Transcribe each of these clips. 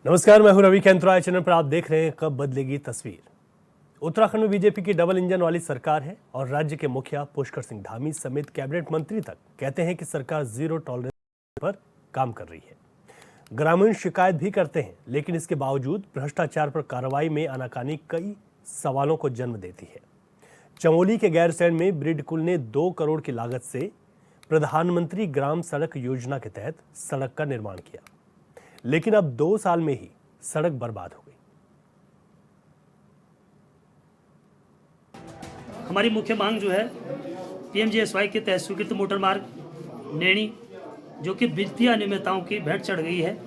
नमस्कार, मैं हूं रवि कैंथराय। चैनल पर आप देख रहे हैं कब बदलेगी तस्वीर। उत्तराखंड में बीजेपी की डबल इंजन वाली सरकार है और राज्य के मुखिया पुष्कर सिंह धामी समेत कैबिनेट मंत्री तक कहते हैं कि सरकार जीरो टॉलरेंस पर काम कर रही है। ग्रामीण शिकायत भी करते हैं, लेकिन इसके बावजूद भ्रष्टाचार पर कार्रवाई में आनाकानी कई सवालों को जन्म देती है। चमोली के गैरसैंण में ब्रिडकुल ने 2 करोड़ की लागत से प्रधानमंत्री ग्राम सड़क योजना के तहत सड़क का निर्माण किया, लेकिन अब 2 साल में ही सड़क बर्बाद हो गई। हमारी मुख्य मांग जो है पीएमजीएसवाई के तहत स्वीकृत मोटर मार्ग नैनी, जो कि वित्तीय अनियमितताओं की भेंट चढ़ गई है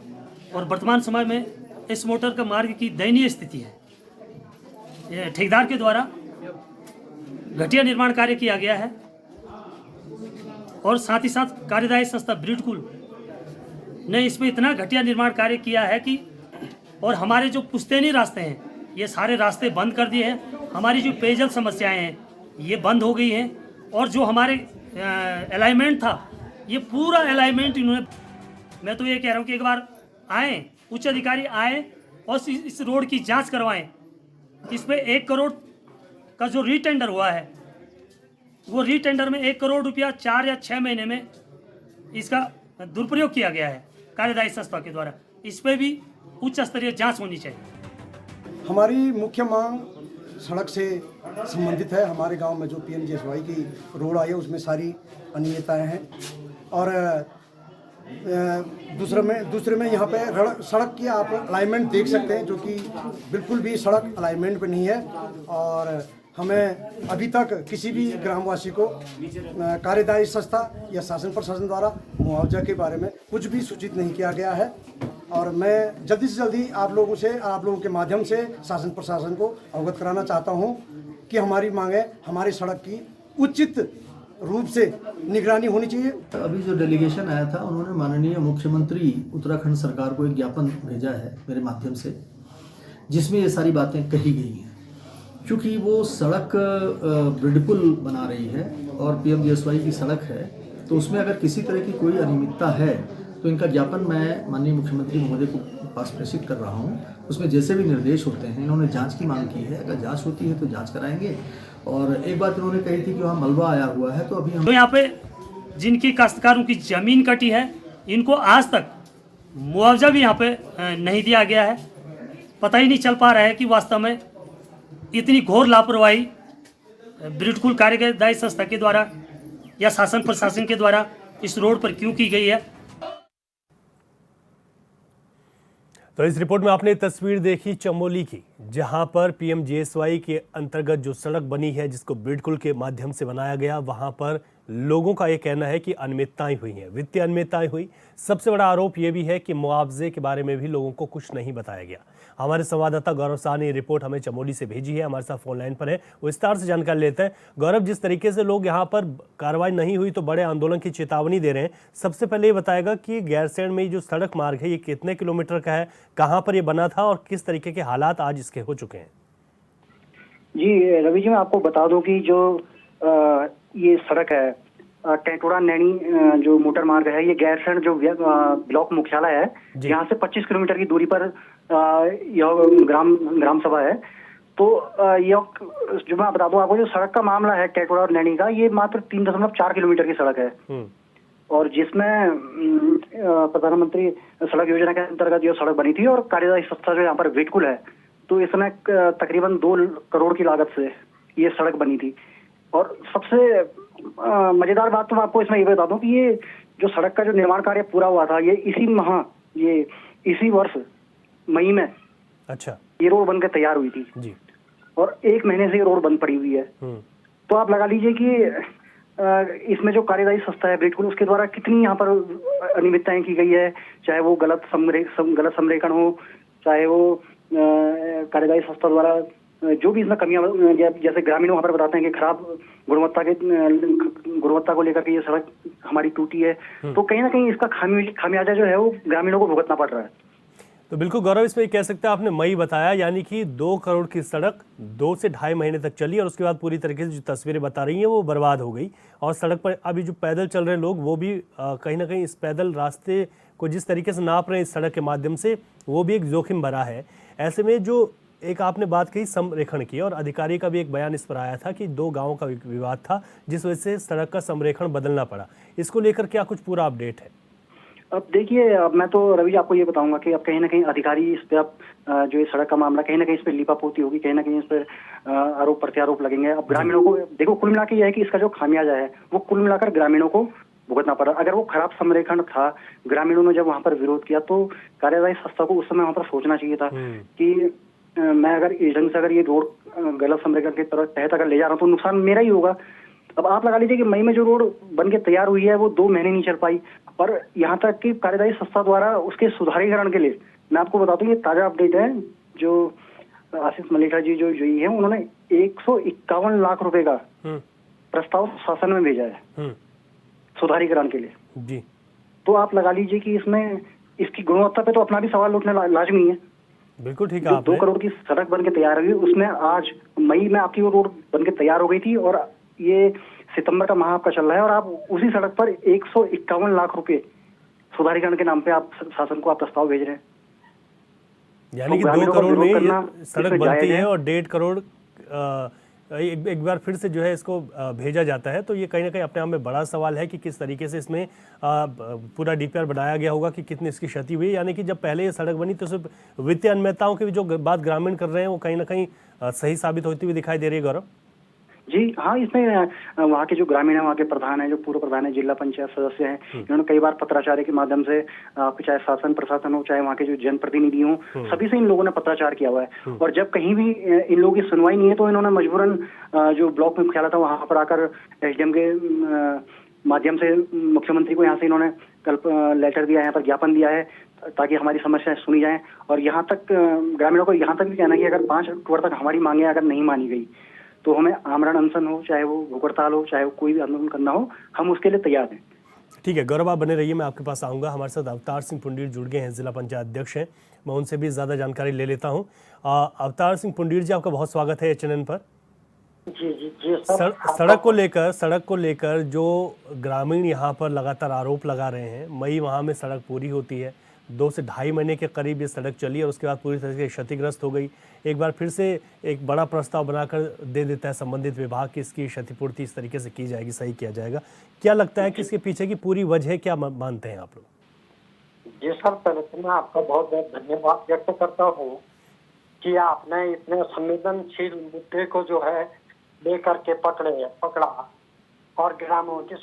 और वर्तमान समय में इस मोटर का मार्ग की दयनीय स्थिति है। ठेकेदार के द्वारा घटिया निर्माण कार्य किया गया है और साथ ही साथ कार्यदायी संस्था ब्रिडकुल ने इसमें इतना घटिया निर्माण कार्य किया है कि और हमारे जो पुश्तैनी रास्ते हैं ये सारे रास्ते बंद कर दिए हैं। हमारी जो पेयजल समस्याएं हैं ये बंद हो गई हैं और जो हमारे अलाइनमेंट था ये पूरा अलाइनमेंट इन्होंने, मैं तो ये कह रहा हूँ कि एक बार आए उच्च अधिकारी आए और इस रोड की जांच करवाएं। इसमें 1 करोड़ का जो रीटेंडर हुआ है वो रीटेंडर में 1 करोड़ रुपया 4 या 6 महीने में इसका दुरुपयोग किया गया है कार्यदायी संस्था के द्वारा। इस पर भी उच्च स्तरीय जांच होनी चाहिए। हमारी मुख्य मांग सड़क से संबंधित है। हमारे गांव में जो पीएमजीएसवाई की रोड आई है उसमें सारी अनियमितताएं हैं और दूसरे में यहाँ पे सड़क की आप अलाइनमेंट देख सकते हैं, जो कि बिल्कुल भी सड़क अलाइनमेंट पे नहीं है और हमें अभी तक किसी भी ग्रामवासी को कार्यदायी संस्था या शासन प्रशासन द्वारा मुआवजा के बारे में कुछ भी सूचित नहीं किया गया है। और मैं जल्दी से जल्दी आप लोगों के माध्यम से शासन प्रशासन को अवगत कराना चाहता हूं कि हमारी मांगे हमारी सड़क की उचित रूप से निगरानी होनी चाहिए। अभी जो डेलीगेशन आया था उन्होंने माननीय मुख्यमंत्री उत्तराखंड सरकार को एक ज्ञापन भेजा है मेरे माध्यम से, जिसमें ये सारी बातें कही गई हैं। क्योंकि वो सड़क ब्रिडकुल बना रही है और पीएमजीएसवाई की सड़क है, तो उसमें अगर किसी तरह की कोई अनियमितता है तो इनका ज्ञापन मैं माननीय मुख्यमंत्री महोदय को पास प्रेषित कर रहा हूँ। उसमें जैसे भी निर्देश होते हैं, इन्होंने जांच की मांग की है। अगर जांच होती है तो जांच कराएंगे। और एक बात इन्होंने कही थी कि वहाँ मलबा आया हुआ है, तो अभी हम तो यहाँ पे जिनकी काश्तकारों की जमीन कटी है इनको आज तक मुआवजा भी यहाँ पे नहीं दिया गया है। पता ही नहीं चल पा रहा है कि वास्तव में इतनी घोर लापरवाही ब्रिडकुल कार्यदायी संस्था के द्वारा या शासन प्रशासन के द्वारा इस रोड पर क्यों की गई है। तो इस रिपोर्ट में आपने तस्वीर देखी चमोली की, जहां पर पीएमजीएसवाई के अंतर्गत जो सड़क बनी है जिसको ब्रिडकुल के माध्यम से बनाया गया, वहां पर लोगों का ये कहना है कि अनियमितताएं हुई हैं, वित्तीय अनियमितताएं हुई। सबसे बड़ा आरोप ये भी है कि मुआवजे के बारे में भी लोगों को कुछ नहीं बताया गया। हमारे संवाददाता गौरव शाह ने रिपोर्ट हमें चमोली से भेजी है, हमारे साथ फोन लाइन पर है, वो विस्तार से जानकारी लेते हैं। गौरव, जिस तरीके से लोग यहाँ पर कार्रवाई नहीं हुई तो बड़े आंदोलन की चेतावनी दे रहे हैं, सबसे पहले ये बताएगा कि गैरसैंण में जो सड़क मार्ग है ये कितने किलोमीटर का है, कहाँ पर ये बना था और किस तरीके के हालात आज इसके हो चुके हैं? जी रवि जी, मैं आपको बता दूं कि जो ये सड़क है टेटोड़ा नैनी जो मोटर मार्ग है, ये गैरसैंण जो ब्लॉक मुख्यालय है यहाँ से 25 किलोमीटर की दूरी पर यह ग्राम सभा है। तो यह जो मैं बता दूं आपको, जो सड़क का मामला है टेटोड़ा और नैनी का, ये मात्र 3.4 किलोमीटर की सड़क है और जिसमें प्रधानमंत्री सड़क योजना के अंतर्गत यह सड़क बनी थी और कार्यदायी संस्था जो यहाँ पर ब्रिडकुल है, तो इसमें तकरीबन 2 करोड़ की लागत से ये सड़क बनी थी। और सबसे मजेदार बात तो मैं आपको इसमें ये बता दूं कि ये जो सड़क का जो निर्माण कार्य पूरा हुआ था, ये इसी वर्ष मई में अच्छा ये रोड बनकर तैयार हुई थी जी। और 1 महीने से ये रोड बंद पड़ी हुई है। तो आप लगा लीजिए कि इसमें जो कार्यदायी संस्था है ब्रिडकुल, उसके द्वारा कितनी यहाँ पर अनियमितताएं की गई है, चाहे वो गलत संरेखण हो, चाहे वो कार्यदायी संस्था द्वारा जो भी इसमें कमियां, जैसे ग्रामीण वहाँ पर बताते हैं कि खराब गुणवत्ता को लेकर के ये सड़क हमारी टूटी है, तो कहीं ना कहीं इसका खामियाजा जो है वो ग्रामीणों को भुगतना पड़ रहा है। तो बिल्कुल गौरव, इसमें कह सकते हैं आपने मई बताया, यानी कि 2 करोड़ की सड़क 2 से ढाई महीने तक चली और उसके बाद पूरी तरीके से जो तस्वीरें बता रही हैं वो बर्बाद हो गई। और सड़क पर अभी जो पैदल चल रहे लोग वो भी कहीं ना कहीं इस पैदल रास्ते को जिस तरीके से नाप रहे हैं इस सड़क के माध्यम से, वो भी एक जोखिम भरा है। ऐसे में जो एक आपने बात कही संरेखण की, और अधिकारी का भी एक बयान इस पर आया था कि 2 गांवों का विवाद था जिस वजह से सड़क का संरेखण बदलना पड़ा। इसको लेकर क्या कुछ पूरा अपडेट है? अब देखिए, अब मैं तो रवि जी आपको ये बताऊंगा कि अब कहीं ना कहीं अधिकारी इस पे, अब जो ये सड़क का मामला, कहीं ना कहीं इस पे लीपापोती होगी, कहीं ना कहीं इस पर आरोप प्रत्यारोप लगेंगे। अब ग्रामीणों को देखो, कुल मिला के यह है कि इसका जो खामियाजा है वो कुल मिलाकर ग्रामीणों को भुगतना पड़ा। अगर वो खराब संरेखण था, ग्रामीणों ने जब वहां पर विरोध किया, तो कार्यदायी संस्था को उस समय वहां पर सोचना चाहिए था कि मैं अगर इस ढंग से अगर ये रोड गलत संरेखण के तहत अगर ले जा रहा हूँ तो नुकसान मेरा ही होगा। अब आप लगा लीजिए कि मई में जो रोड बन के तैयार हुई है वो 2 महीने नहीं चल पाई, पर यहाँ तक कि कार्यदायी संस्था द्वारा उसके सुधारीकरण के लिए, मैं आपको बता दूं, ये ताजा अपडेट है, जो आशीष मलिका जी जो जुई है, उन्होंने 151 लाख रुपए का प्रस्ताव शासन में भेजा है सुधारीकरण के लिए जी। तो आप लगा लीजिए कि इसमें इसकी गुणवत्ता पे तो अपना भी सवाल उठना लाजमी है। बिल्कुल ठीक है। जो 2 करोड़ की सड़क बन के तैयार हुई, उसमें आज मई में आपकी वो रोड बन के तैयार हो गई थी, और ये सितंबर का माह आपका चल रहा है, और आप उसी सड़क पर 151 लाख रुपए सुधारीकरण के नाम पे आप शासन को आप प्रस्ताव भेज रहे हैं। यानी कि तो 2 करोड़ में ये सड़क इसमें बनती जायज है और 1.5 करोड़ एक बार फिर से जो है इसको भेजा जाता है। तो ये कहीं ना कहीं अपने आप में बड़ा सवाल है कि किस तरीके से इसमें पूरा डीपीआर बनाया गया होगा, कि कितनी इसकी क्षति हुई। यानी कि जब पहले ये सड़क बनी तो सिर्फ वित्तीय अनियमितताओं की भी जो बात ग्रामीण कर रहे हैं वो कहीं ना कहीं सही साबित होती हुई दिखाई दे रही है। गौरव जी हाँ, इसमें वहाँ के जो ग्रामीण है, वहाँ के प्रधान है, जो पूर्व प्रधान है, जिला पंचायत सदस्य हैं, इन्होंने कई बार पत्राचार के माध्यम से चाहे शासन प्रशासन हो, चाहे वहाँ के जो जनप्रतिनिधि हो, सभी से इन लोगों ने पत्राचार किया हुआ है। और जब कहीं भी इन लोगों की सुनवाई नहीं है तो इन्होंने मजबूरन जो ब्लॉक में मुख्यालय था वहाँ पर आकर एसडीएम के माध्यम से मुख्यमंत्री को यहाँ से इन्होंने कल लेटर दिया है, यहाँ पर ज्ञापन दिया है, ताकि हमारी समस्याएं सुनी जाएं। और यहाँ तक ग्रामीणों को यहाँ तक भी कहना है कि अगर 5 अक्टूबर तक हमारी मांगे अगर नहीं मानी गई तो हमें आमरण अनशन हो, चाहे वो भूख हड़ताल हो, चाहे वो कोई भी आंदोलन करना हो, हम उसके लिए तैयार हैं। ठीक है गौरव, आप बने रहिए, मैं आपके पास आऊँगा। हमारे साथ अवतार सिंह पुंडीर जुड़ गए हैं, जिला पंचायत अध्यक्ष हैं। मैं उनसे भी ज़्यादा जानकारी ले लेता हूँ। अवतार सिंह पुंडीर जी, आपका बहुत स्वागत है चैनल पर। जी जी जी सर। सड़क को लेकर जो ग्रामीण यहाँ पर लगातार आरोप लगा रहे हैं, मई माह में सड़क पूरी होती है, 2 से ढाई महीने के करीब ये सड़क चली और उसके बाद पूरी तरह से क्षतिग्रस्त हो गई। एक बार फिर से एक बड़ा प्रस्ताव बनाकर दे देता है संबंधित विभाग की इसकी क्षतिपूर्ति इस तरीके से की जाएगी, सही किया जाएगा। क्या लगता है कि इसके पीछे की पूरी वजह क्या मानते हैं आप लोग? जी सर, पहले तो मैं आपका बहुत बहुत धन्यवाद व्यक्त करता हूँ कि आपने इतने संवेदनशील मुद्दे को जो है लेकर के पकड़ा और ग्रामीणों की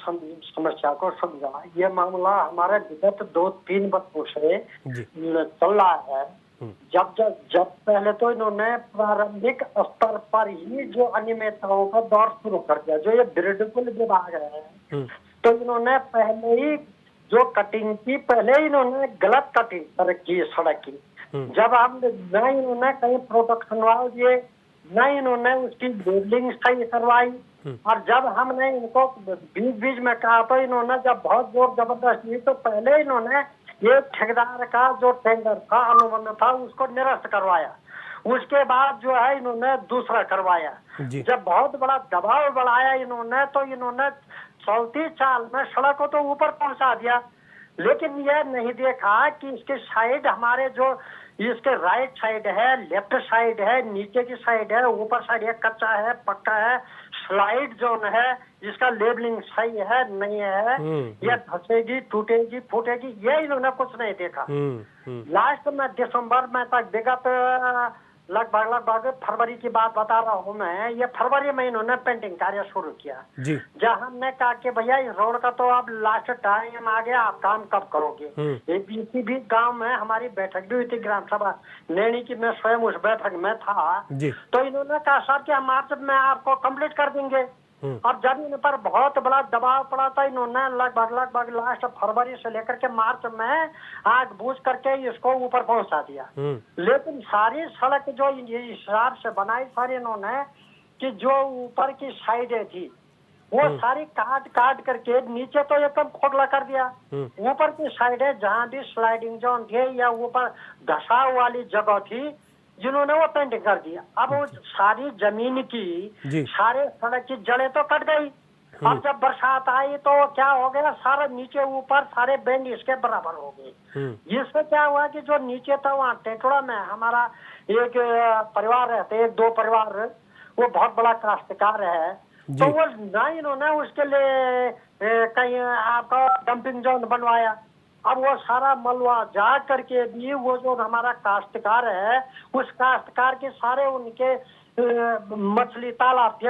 समस्या को समझा। ये मामला हमारे विगत 2-3 वर्षों से चल रहा है। जब पहले तो इन्होंने प्रारंभिक स्तर पर ही जो अनियमितताओं का दौर शुरू कर दिया, जो ये बिल्कुल विभाग है, तो इन्होंने पहले ही जो कटिंग की, पहले इन्होंने गलत कटिंग की सड़क की। जब हम न इन्होंने कहीं प्रोटेक्शन वाल दिए, न इन्होंने उसकी लेबलिंग सही करवाई, और जब हमने इनको बीच में कहा तो इन्होंने जब बहुत जोर जबरदस्ती, तो पहले इन्होंने ये ठेकेदार का जो टेंडर था, अनुबंध था, उसको निरस्त करवाया। उसके बाद जो है इन्होंने दूसरा करवाया। जब बहुत बड़ा दबाव बढ़ाया इन्होंने, तो इन्होंने चलती चाल में सड़क को तो ऊपर पहुंचा दिया, लेकिन यह नहीं देखा कि इसके साइड हमारे जो इसके राइट साइड है, लेफ्ट साइड है, नीचे की साइड है, ऊपर साइड है, कच्चा है, पक्का है, स्लाइड जोन है, इसका लेबलिंग सही है नहीं है, यह धसेगी, टूटेगी, फूटेगी, ये इन्होंने कुछ नहीं देखा। लास्ट में दिसंबर में तक विगत लगभग फरवरी की बात बता रहा हूँ मैं, ये फरवरी में इन्होंने पेंटिंग कार्य शुरू किया। जहाँ हमने कहा कि भैया इस रोड का तो अब लास्ट टाइम आ गया, आप काम कब करोगे। इसी भी गांव में हमारी बैठक भी हुई थी, ग्राम सभा नैनी की, मैं स्वयं उस बैठक में था। तो इन्होंने कहा सर कि हम मार्च में आपको कंप्लीट कर देंगे। और जब इन पर बहुत बड़ा दबाव पड़ा था, इन्होंने लगभग लास्ट फरवरी से लेकर के मार्च में आग बूझ करके इसको ऊपर पहुंचा दिया। लेकिन सारी सड़क जो इस हिसाब से बनाई सर इन्होंने, कि जो ऊपर की साइडें थी वो सारी काट करके नीचे तो एकदम खोखला कर दिया। ऊपर की साइडें जहाँ भी स्लाइडिंग जोन थे या ऊपर घसाव वाली जगह थी, जिन्होंने वो पेंटिंग कर दिया। अब वो सारी जमीन की, सारे सड़क की जड़ें तो कट गई, अब जब बरसात आई तो क्या हो गया, सारा नीचे ऊपर सारे बेंड इसके बराबर हो गए। जिससे क्या हुआ कि जो नीचे था वहाँ टेटुड़ा में हमारा एक परिवार रहते, एक दो परिवार, वो बहुत बड़ा काश्तकार है, तो वो ना इन्होंने उसके लिए कहीं आपका डंपिंग जोन बनवाया। अब वो सारा मलबा जा करके भी वो जो हमारा काश्तकार है, उस काश्तकार के सारे उनके मछली तालाब थे,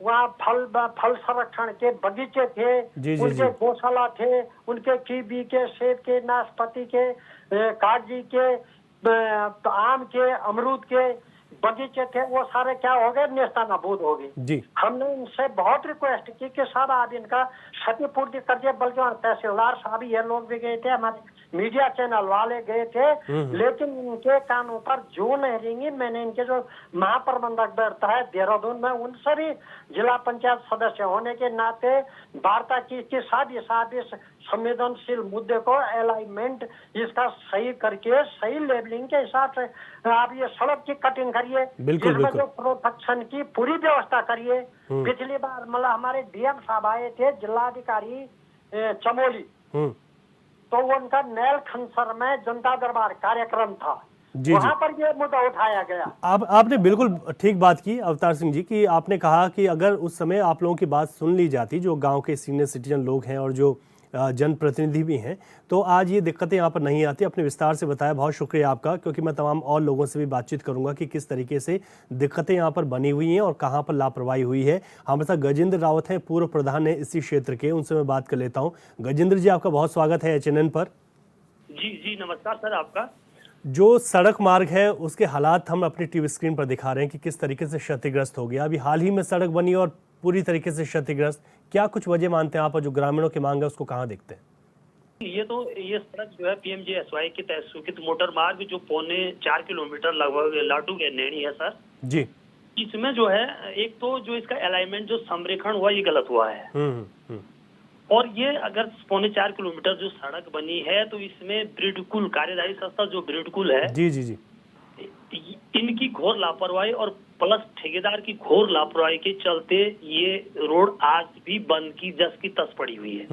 वहाँ फल संरक्षण के बगीचे थे, उनके गौशाला थे, उनके कीवी के, सेब के, नाशपाती के, कागजी के, आम के, अमरूद के बगीचे थे, वो सारे क्या हो गए, नेस्तनाबूद हो गए। हमने इनसे बहुत रिक्वेस्ट की कि साहब आप इनका क्षतिपूर्ति कर दिए, बल्कि तहसीलदार साहब ये लोग भी गए थे, हमारे मीडिया चैनल वाले गए थे, लेकिन इनके कानों पर जो नहीं रहेंगी। मैंने इनके जो महाप्रबंधक बैठता है देहरादून में, उनसे भी जिला पंचायत सदस्य होने के नाते वार्ता की कि साथ ही साथ इस संवेदनशील मुद्दे को अलाइनमेंट इसका सही करके सही लेबलिंग के हिसाब से आप ये सड़क की कटिंग करिए, इसमें जो प्रोटेक्शन की पूरी व्यवस्था करिए। पिछली बार मतलब हमारे डीएम साहब आए थे, जिलाधिकारी चमोली, तो उनका नैल खनसर में जनता दरबार कार्यक्रम था, वहाँ पर ये मुद्दा उठाया गया। आपने बिल्कुल ठीक बात की अवतार सिंह जी, कि आपने कहा कि अगर उस समय आप लोगों की बात सुन ली जाती, जो गांव के सीनियर सिटीजन लोग हैं और जो जनप्रतिनिधि भी हैं, तो आज ये दिक्कतें यहाँ पर नहीं आती। अपने विस्तार से बताया, बहुत शुक्रिया आपका, क्योंकि मैं तमाम और लोगों से भी बातचीत करूंगा कि किस तरीके से दिक्कतें यहाँ पर बनी हुई हैं और कहाँ पर लापरवाही हुई है। हमारे साथ गजेंद्र रावत हैं, पूर्व प्रधान है इसी क्षेत्र के, उनसे मैं बात कर लेता हूँ। गजेंद्र जी, आपका बहुत स्वागत है HNN पर। जी नमस्कार सर। आपका जो सड़क मार्ग है उसके हालात हम अपनी टीवी स्क्रीन पर दिखा रहे हैं कि किस तरीके से क्षतिग्रस्त हो गया। अभी हाल ही में सड़क बनी और पूरी तरीके से क्षतिग्रस्त, क्या कुछ वजह मानते हैं आप, जो ग्रामीणों की मांग है उसको कहाँ देखते हैं? ये सड़क जो है PMJSY के तहत स्वीकृत मोटर मार्ग जो 4.25 किलोमीटर लगभग लाटू के नैनी है सर जी। इसमें जो है एक तो जो इसका अलाइनमेंट जो संरेखण हुआ ये गलत हुआ है। और ये अगर 4.25 किलोमीटर जो सड़क बनी है तो इसमें ब्रिडकुल कार्यदायी संस्था जो ब्रिडकुल है जी इनकी घोर लापरवाही और प्लस ठेकेदार की घोर लापरवाही के चलते ये रोड आज भी बंद की जस की तस पड़ी हुई है।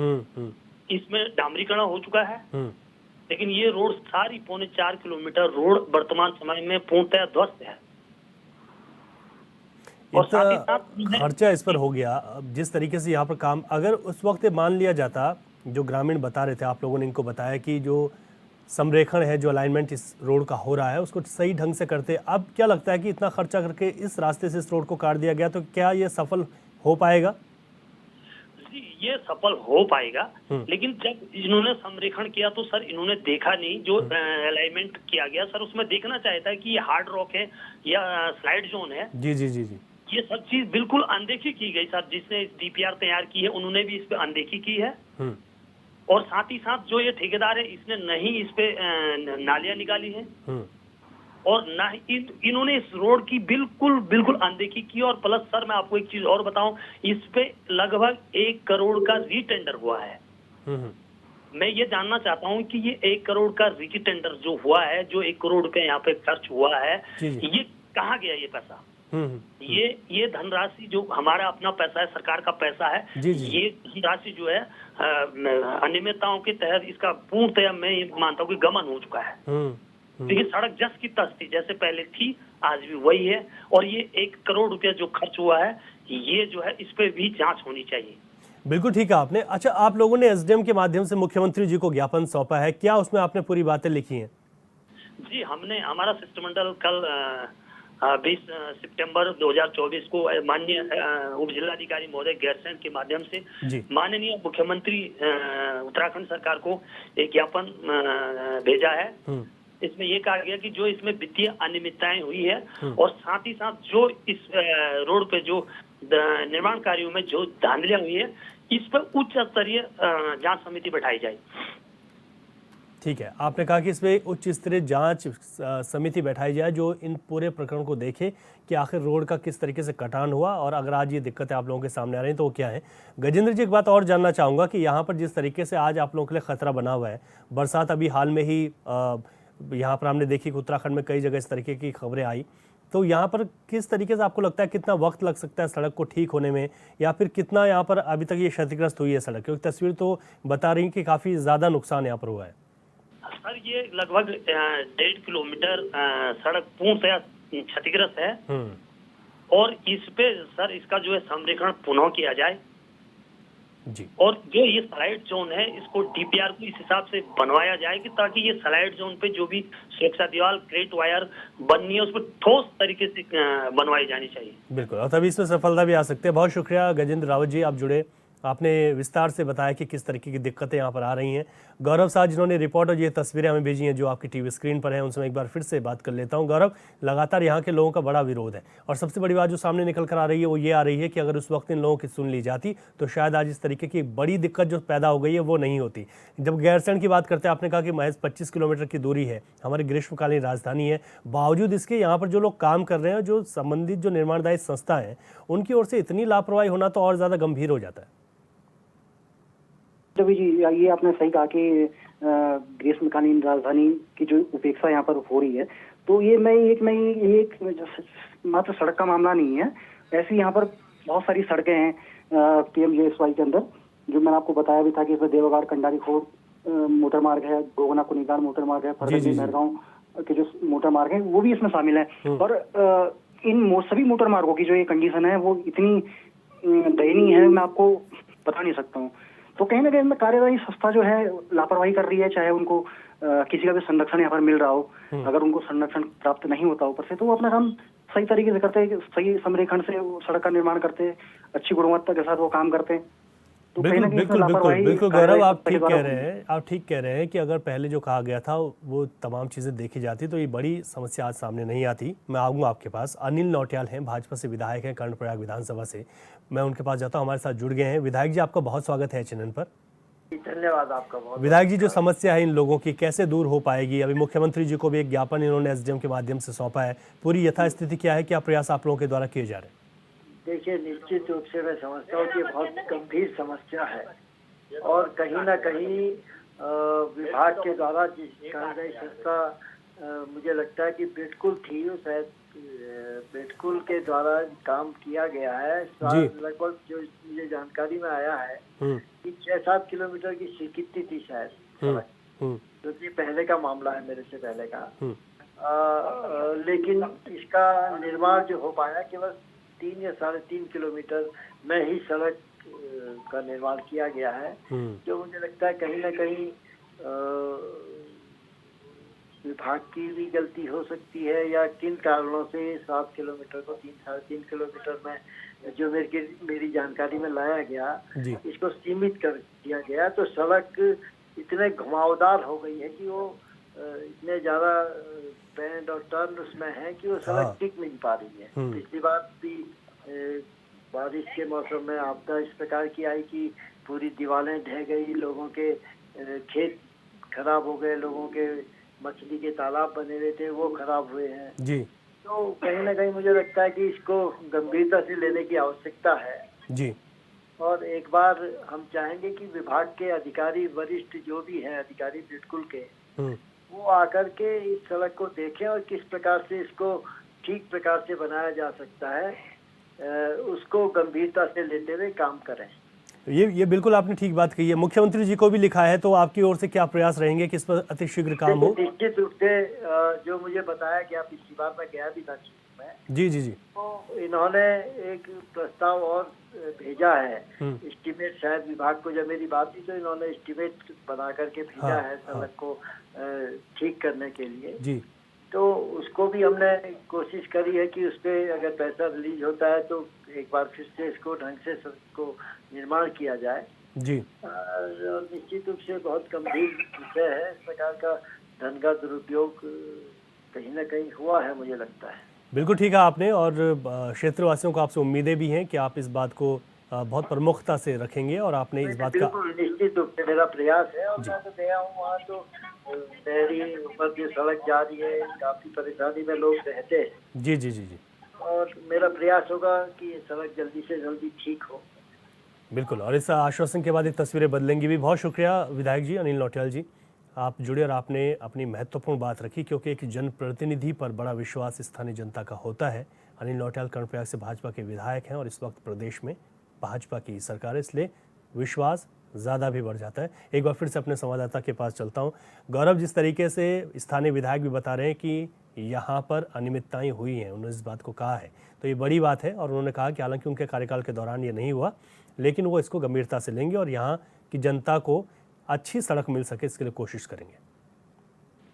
इसमें डामरीकरण हो चुका है, लेकिन ये रोड सारी 4.25 किलोमीटर रोड वर्तमान समय में पूर्णतः ध्वस्त है। और साथ ही साथ खर्चा इस पर हो गया। जिस तरीके से यहाँ पर काम, अगर उस वक्त मान लिया जाता, जो ग्रामीण बता रहे थे, आप लोगों ने इनको बताया कि जो संरेखण है, जो अलाइनमेंट इस रोड का हो रहा है, उसको सही ढंग से करते, अब क्या लगता है कि इतना खर्चा करके इस रास्ते से इस रोड को काट दिया गया, तो क्या ये सफल हो पाएगा? ये सफल हो पाएगा, लेकिन जब इन्होंने संरेखण किया तो सर इन्होंने देखा नहीं जो अलाइनमेंट किया गया सर, उसमें देखना चाहता है कि ये हार्ड रॉक है या स्लाइड जोन है। जी। ये सब चीज बिल्कुल अनदेखी की गई सर। जिसने DPR तैयार की है उन्होंने भी इस पे अनदेखी की है, और साथ ही साथ जो ये ठेकेदार है इसने नहीं इस पे नालियां निकाली है, और ना ही इन्होंने इस रोड की बिल्कुल अनदेखी की। और प्लस सर मैं आपको एक चीज और बताऊं, इस पे लगभग 1 करोड़ का रीटेंडर हुआ है। मैं ये जानना चाहता हूं कि ये 1 करोड़ का रीटेंडर जो हुआ है, जो 1 करोड़ रुपए यहाँ पे खर्च हुआ है, ये कहाँ गया ये पैसा? ये धनराशि जो हमारा अपना पैसा है, सरकार का पैसा है, ये धनराशि जो है अनियमितताओं के तहत इसका पूर्णतः मैं ये मानता हूँ कि गमन हो चुका है। देखिए सड़क जस की तस थी, जैसे पहले थी आज भी वही है, और ये 1 करोड़ रुपया जो खर्च हुआ है, ये जो है इस पे भी जांच होनी चाहिए। बिल्कुल ठीक है आपने। अच्छा, आप लोगों ने SDM के माध्यम से मुख्यमंत्री जी को ज्ञापन सौंपा है, क्या उसमें आपने पूरी बातें लिखी हैं? जी, हमने हमारा शिष्टमंडल कल 20 सितंबर 2024 को माननीय उप जिलाधिकारी महोदय गैरसैंण के माध्यम से माननीय मुख्यमंत्री उत्तराखंड सरकार को एक ज्ञापन भेजा है। इसमें ये कहा गया कि जो इसमें वित्तीय अनियमितताएं हुई है, और साथ ही साथ जो इस रोड पे जो निर्माण कार्यों में जो धांधलियां हुई है, इस पर उच्च स्तरीय जांच समिति बैठाई जाए। ठीक है, आपने कहा कि इसमें उच्च स्तरीय जांच समिति बैठाई जाए जो इन पूरे प्रकरण को देखे कि आखिर रोड का किस तरीके से कटान हुआ, और अगर आज ये दिक्कतें आप लोगों के सामने आ रही हैं तो वो क्या है। गजेंद्र जी, एक बात और जानना चाहूँगा कि यहाँ पर जिस तरीके से आज आप लोगों के लिए खतरा बना हुआ है, बरसात अभी हाल में ही यहाँ पर हमने देखी कि उत्तराखंड में कई जगह इस तरीके की खबरें आई, तो यहाँ पर किस तरीके से आपको लगता है कितना वक्त लग सकता है सड़क को ठीक होने में, या फिर कितना यहाँ पर अभी तक ये क्षतिग्रस्त हुई है सड़क? क्योंकि तस्वीर तो बता रही कि काफ़ी ज़्यादा नुकसान यहाँ पर हुआ है। सर ये लगभग 1.5 किलोमीटर सड़क पूर्णतया क्षतिग्रस्त है और इस पे सर इसका जो है संरेखण पुनः किया जाए जी। और जो ये स्लाइड जोन है इसको डीपीआर को इस हिसाब से बनवाया जाए कि ताकि ये स्लाइड जोन पे जो भी सुरक्षा दीवार क्रेट वायर बननी है उस पर ठोस तरीके से बनवाई जानी चाहिए। बिल्कुल, और तभी इसमें सफलता भी आ सकती है। बहुत शुक्रिया गजेंद्र रावत जी, आप जुड़े, आपने विस्तार से बताया कि किस तरीके की दिक्कतें यहाँ पर आ रही हैं। गौरव साहब जिन्होंने रिपोर्ट और ये तस्वीरें हमें भेजी हैं जो आपकी टीवी स्क्रीन पर हैं, उनसे मैं एक बार फिर से बात कर लेता हूँ। गौरव, लगातार यहाँ के लोगों का बड़ा विरोध है और सबसे बड़ी बात जो सामने निकल कर आ रही है वो ये आ रही है कि अगर उस वक्त इन लोगों की सुन ली जाती तो शायद आज इस तरीके की बड़ी दिक्कत जो पैदा हो गई है वो नहीं होती। जब गैरसैंण की बात करते हैं, आपने कहा कि महज 25 किलोमीटर की दूरी है, हमारी ग्रीष्मकालीन राजधानी है, बावजूद इसके यहाँ पर जो लोग काम कर रहे हैं, जो संबंधित जो निर्माणदायी संस्था है, उनकी ओर से इतनी लापरवाही होना तो और ज़्यादा गंभीर हो जाता है। रवि जी, ये आपने सही कहा कि ग्रीष्मकालीन राजधानी की जो उपेक्षा यहाँ पर हो रही है, तो ये एक मात्र सड़क का मामला नहीं है। ऐसी यहाँ पर बहुत सारी सड़कें हैं पीएमजीएसवाई के अंदर, जो मैंने आपको बताया भी था कि इसमें देवगाड़ कंडारी खोर मोटर मार्ग है, गोगना कुनिगाड़ मोटर मार्ग है, फरगनी महरगांव के जो मोटर मार्ग है वो भी इसमें शामिल है। और इन सभी मोटर मार्गों की जो ये कंडीशन है वो इतनी दयनीय है, मैं आपको बता नहीं सकता हूँ। तो कहीं ना कहीं कार्यदायी संस्था जो है लापरवाही कर रही है, चाहे उनको किसी का भी संरक्षण यहाँ पर मिल रहा हो, अगर उनको संरक्षण प्राप्त नहीं होता ऊपर से, तो वो अपना काम सही तरीके से करते हैं, सही संरेखण से सड़क का निर्माण करते हैं, अच्छी गुणवत्ता के साथ वो काम करते हैं। तो बिल्कुल बिल्कुल बिल्कुल बिल्कुल गौरव, आप ठीक कह रहे हैं कि अगर पहले जो कहा गया था वो तमाम चीज़ें देखी जाती तो ये बड़ी समस्या आज सामने नहीं आती। मैं आऊँगा आपके पास। अनिल नौटियाल हैं, भाजपा से विधायक हैं कर्णप्रयाग विधानसभा से, मैं उनके पास जाता हूँ, हमारे साथ जुड़ गए हैं। विधायक जी, आपका बहुत स्वागत है चैनल पर। धन्यवाद आपका बहुत। विधायक जी, जो समस्या है इन लोगों की कैसे दूर हो पाएगी? अभी मुख्यमंत्री जी को भी एक ज्ञापन इन्होंने एसडीएम के माध्यम से सौंपा है, पूरी यथास्थिति क्या है, क्या प्रयास आप लोगों के द्वारा किए जा रहे हैं? देखिए, निश्चित रूप से मैं समझता हूँ कि बहुत गंभीर समस्या है और कहीं ना कहीं विभाग के द्वारा जिस कार्यदायी संस्था मुझे लगता है कि बिल्कुल थी, शायद बिल्कुल के द्वारा काम किया गया है। लगभग जो मुझे जानकारी में आया है कि 6-7 किलोमीटर की स्वीकृति थी शायद, जो कि पहले का मामला है, मेरे से पहले का। लेकिन इसका निर्माण जो हो पाया केवल 3 या 3.5 किलोमीटर में ही सड़क का निर्माण किया गया है, जो मुझे लगता है कहीं ना कहीं विभाग की भी गलती हो सकती है, या किन कारणों से 7 किलोमीटर को 3-3.5 किलोमीटर में जो मेरी जानकारी में लाया गया, इसको सीमित कर दिया गया। तो सड़क इतने घुमावदार हो गई है कि वो इतने ज्यादा बैंड और टर्न उसमें है कि वो सड़क टिक नहीं पा रही है। पिछली बार भी बारिश के मौसम में आपदा इस प्रकार की आई कि पूरी दीवारें ढह गई, लोगों के खेत खराब हो गए, लोगों के मछली के तालाब बने हुए थे वो खराब हुए हैं जी। तो कहीं ना कहीं मुझे लगता है कि इसको गंभीरता से लेने की आवश्यकता है जी। और एक बार हम चाहेंगे कि विभाग के अधिकारी वरिष्ठ जो भी हैं अधिकारी बिल्कुल के, वो आकर के इस सड़क को देखें और किस प्रकार से इसको ठीक प्रकार से बनाया जा सकता है, उसको गंभीरता से लेते हुए काम करें। ये बिल्कुल आपने ठीक बात कही है। मुख्यमंत्री जी को भी लिखा है, तो आपकी ओर से क्या प्रयास रहेंगे कि इस पर अतिशीघ्र काम हो? निश्चित रूप से जो मुझे बताया गया, पिछली बार मैं गया भी था में, जी जी जी, तो इन्होंने एक प्रस्ताव और भेजा है, एस्टीमेट, शायद विभाग को जब मेरी बात थी तो इन्होंने एस्टीमेट बना करके भेजा है सड़क को ठीक करने के लिए जी। तो उसको भी हमने कोशिश करी है कि उस पर अगर पैसा रिलीज होता है तो एक बार फिर से इसको ढंग से सबको निर्माण किया जाए जी। और निश्चित रूप से बहुत गंभीर विषय है, इस प्रकार का धन का दुरुपयोग कहीं ना कहीं हुआ है मुझे लगता है। बिल्कुल ठीक है आपने, और क्षेत्रवासियों को आपसे उम्मीदें भी हैं कि आप इस बात को बहुत प्रमुखता से रखेंगे और आपने इस बात का निश्चित रूप से मेरा प्रयास है। और मैं तो गया हूँ वहाँ, तो नहरी ऊपर जो सड़क जा रही है काफी परेशानी में लोग रहते हैं। जी जी जी जी। और मेरा प्रयास होगा कि ये सड़क जल्दी से जल्दी ठीक हो। बिल्कुल, और इस आश्वासन के बाद ये तस्वीरें बदलेंगी भी। बहुत शुक्रिया विधायक जी, अनिल नौटियाल जी। आप जुड़े और आपने अपनी महत्वपूर्ण बात रखी, क्योंकि एक जनप्रतिनिधि पर बड़ा विश्वास स्थानीय जनता का होता है। अनिल नौटियाल कर्णप्रयाग से भाजपा के विधायक हैं और इस वक्त प्रदेश में भाजपा की सरकार है, इसलिए विश्वास ज़्यादा भी बढ़ जाता है। एक बार फिर से अपने संवाददाता के पास चलता हूं। गौरव, जिस तरीके से स्थानीय विधायक भी बता रहे हैं कि यहाँ पर अनियमितताएं हुई हैं, उन्होंने इस बात को कहा है, तो ये बड़ी बात है। और उन्होंने कहा कि हालांकि उनके कार्यकाल के दौरान ये नहीं हुआ, लेकिन वो इसको गंभीरता से लेंगे और यहाँ की जनता को अच्छी सड़क मिल सके इसके लिए कोशिश करेंगे।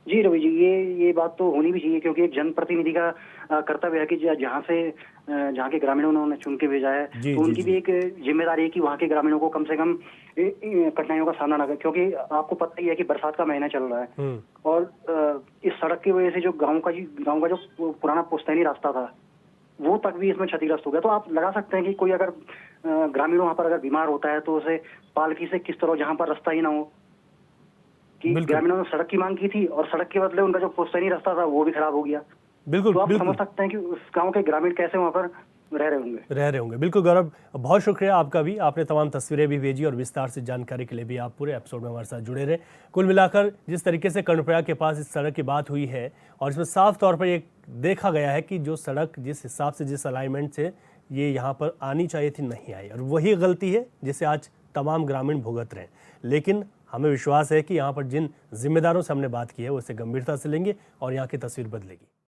जी रवि जी, ये बात तो होनी भी चाहिए, क्योंकि एक जनप्रतिनिधि का कर्तव्य है कि जहाँ के ग्रामीणों ने उन्हें चुन के भेजा है, तो उनकी भी एक जिम्मेदारी है कि वहाँ के ग्रामीणों को कम से कम कठिनाइयों का सामना ना करें। क्योंकि आपको पता ही है कि बरसात का महीना चल रहा है और इस सड़क की वजह से जो गाँव का जो पुराना पुश्तैनी रास्ता था वो तक भी इसमें क्षतिग्रस्त हो गया। तो आप लगा सकते हैं कि कोई अगर ग्रामीण वहाँ पर अगर बीमार होता है तो उसे पालकी से किस तरह, जहाँ पर रास्ता ही ना हो, कि ग्रामीणों ने सड़क की मांग की थी और सड़क के बदले उनका जो पुश्तैनी रास्ता था वो भी खराब हो गया। बिल्कुल, तो आप समझ सकते हैं कि उस गांव के ग्रामीण कैसे वहां पर रह रहे होंगे। बिल्कुल गौरव, बहुत शुक्रिया आपका भी। आपने तमाम तस्वीरें भी भेजी और विस्तार से जानकारी के लिए भी आप पूरे एपिसोड में हमारे साथ जुड़े रहे। कुल मिलाकर जिस तरीके से कर्णप्रयाग के पास इस सड़क की बात हुई है और इसमें साफ तौर पर ये देखा गया है कि जो सड़क जिस हिसाब से, जिस अलाइनमेंट से ये यहाँ पर आनी चाहिए थी, नहीं आई, और वही गलती है जिसे आज तमाम ग्रामीण भुगत रहे हैं। लेकिन हमें विश्वास है कि यहाँ पर जिन जिम्मेदारों से हमने बात की है वो इसे गंभीरता से लेंगे और यहाँ की तस्वीर बदलेगी।